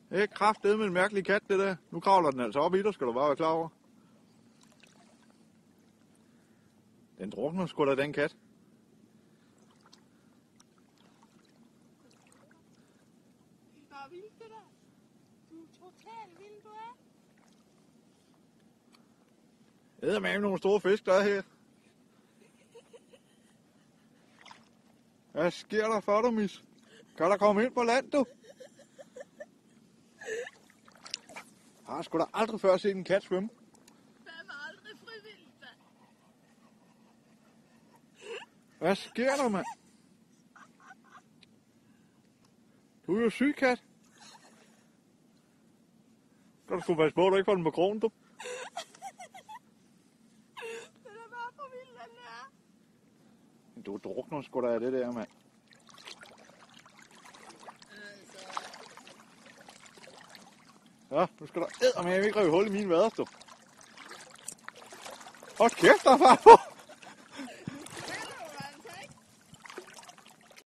Det er kraftedeme en mærkelig kat, det der. Nu kravler den altså op i dig, skal du bare være klar over. Den drukner sgu da, den kat. Det er bare vildt, det der. Du er totalt vild, du er. Det er med nogle store fisk, der er her. Hvad sker der for dig, mis? Kan der komme ind på land, du? Jeg har sgu da aldrig før set en kat svømme. Hvad var aldrig frivilligt, mand? Hvad sker der, mand? Du er jo syg, kat. Kan du sgu passe på, at du ikke får den på krogen, du? Den er bare for vild, den er. Du drukner sgu da af det der, mand. Ja, nu skal der eddermame ikke rive hul i mine vader, du. Hold kæft, der er far på!